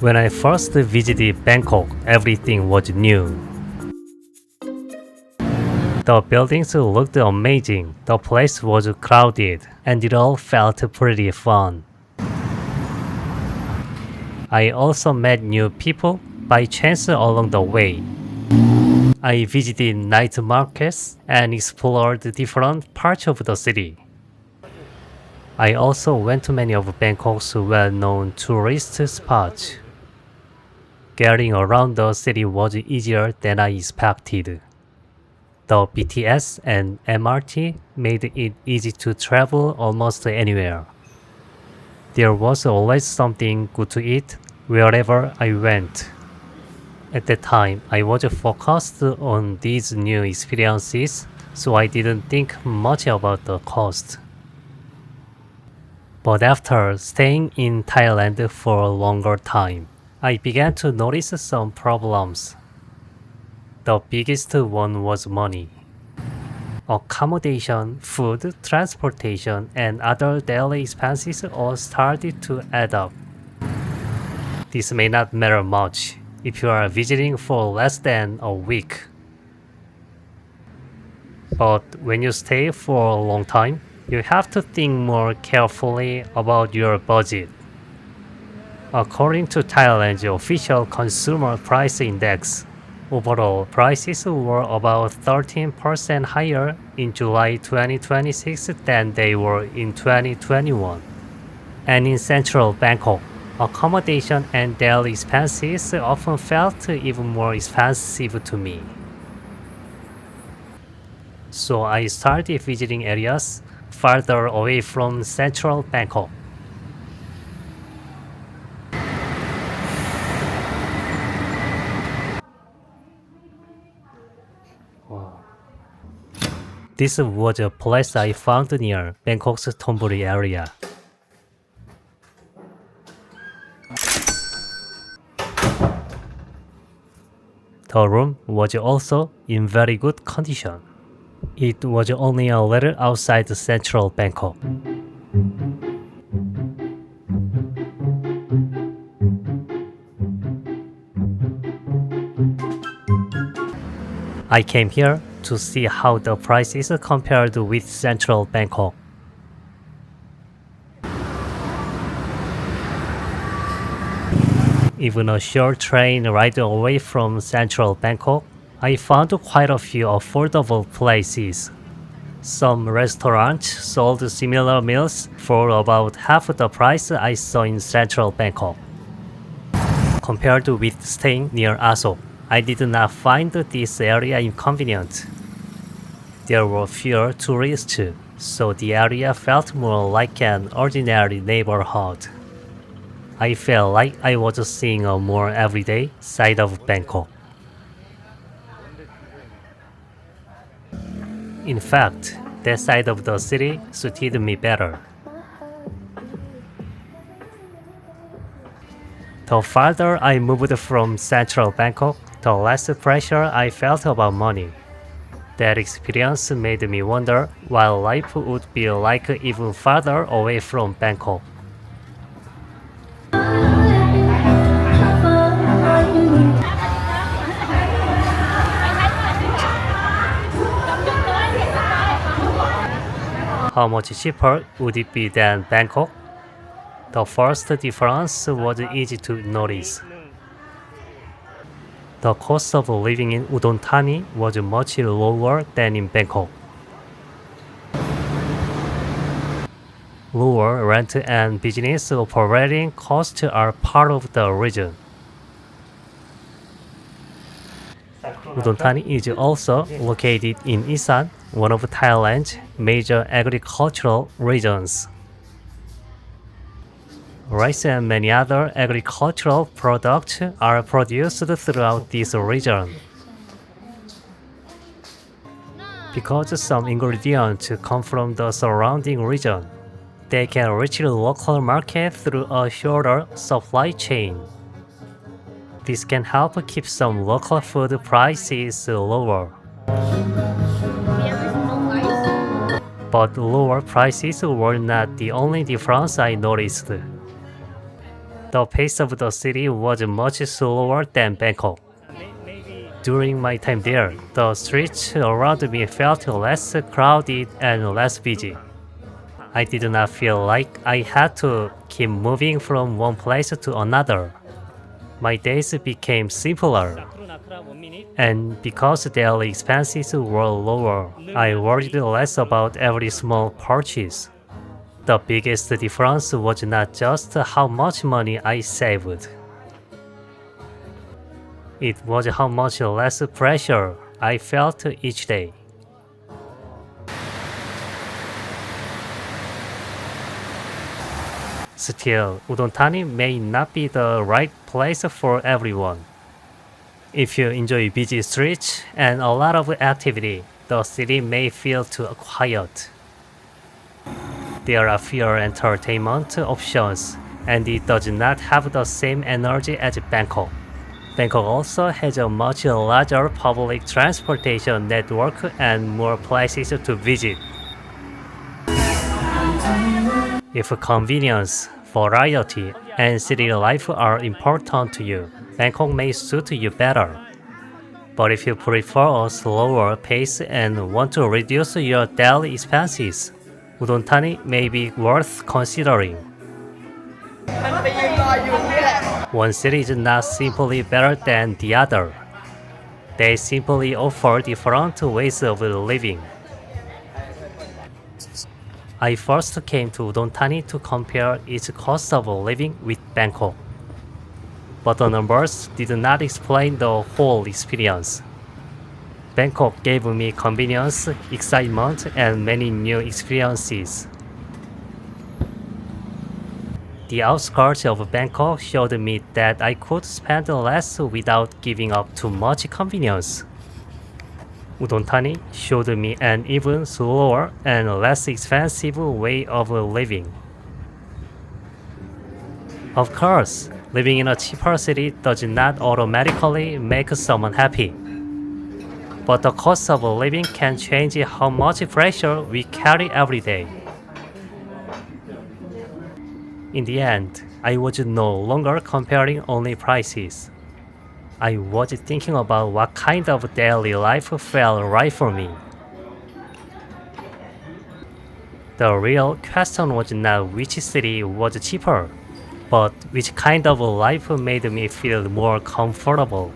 When I first visited Bangkok, everything was new. The buildings looked amazing, the place was crowded, and it all felt pretty fun. I also met new people by chance along the way. I visited night markets and explored different parts of the city. I also went to many of Bangkok's well-known tourist spots. Getting around the city was easier than I expected. The BTS and MRT made it easy to travel almost anywhere. There was always something good to eat wherever I went. At that time, I was focused on these new experiences, so I didn't think much about the cost. But after staying in Thailand for a longer time, I began to notice some problems. The biggest one was money. Accommodation, food, transportation, and other daily expenses all started to add up. This may not matter much if you are visiting for less than a week. But when you stay for a long time, you have to think more carefully about your budget. According to Thailand's official Consumer Price Index, overall prices were about 13% higher in July 2026 than they were in 2021. And in central Bangkok, accommodation and daily expenses often felt even more expensive to me. So I started visiting areas farther away from central Bangkok. This was a place I found near Bangkok's Thonburi area. The room was also in very good condition. It was only a little outside central Bangkok. I came here to see how the prices compared with central Bangkok. Even a short train ride away from central Bangkok, I found quite a few affordable places. Some restaurants sold similar meals for about half the price I saw in central Bangkok. Compared with staying near Asok, I did not find this area inconvenient. There were fewer tourists, so the area felt more like an ordinary neighborhood. I felt like I was seeing a more everyday side of Bangkok. In fact, that side of the city suited me better. The farther I moved from central Bangkok, the less pressure I felt about money. That experience made me wonder what life would be like even farther away from Bangkok. How much cheaper would it be than Bangkok? The first difference was easy to notice. The cost of living in Udon Thani was much lower than in Bangkok. Lower rent and business operating costs are part of the region. Udon Thani is also located in Isan, one of Thailand's major agricultural regions. Rice and many other agricultural products are produced throughout this region. Because some ingredients come from the surrounding region, they can reach the local market through a shorter supply chain. This can help keep some local food prices lower. But lower prices were not the only difference I noticed. The pace of the city was much slower than Bangkok. During my time there, the streets around me felt less crowded and less busy. I did not feel like I had to keep moving from one place to another. My days became simpler. And because daily expenses were lower, I worried less about every small purchase. The biggest difference was not just how much money I saved. It was how much less pressure I felt each day. Still, Udon Thani may not be the right place for everyone. If you enjoy busy streets and a lot of activity, the city may feel too quiet. There are fewer entertainment options, and it does not have the same energy as Bangkok. Bangkok also has a much larger public transportation network and more places to visit. If convenience, variety, and city life are important to you, Bangkok may suit you better. But if you prefer a slower pace and want to reduce your daily expenses, Udon Thani may be worth considering. One city is not simply better than the other. They simply offer different ways of living. I first came to Udon Thani to compare its cost of living with Bangkok. But the numbers did not explain the whole experience. Bangkok gave me convenience, excitement, and many new experiences. The outskirts of Bangkok showed me that I could spend less without giving up too much convenience. Udon Thani showed me an even slower and less expensive way of living. Of course, living in a cheaper city does not automatically make someone happy. But the cost of living can change how much pressure we carry every day. In the end, I was no longer comparing only prices. I was thinking about what kind of daily life felt right for me. The real question was not which city was cheaper, but which kind of life made me feel more comfortable.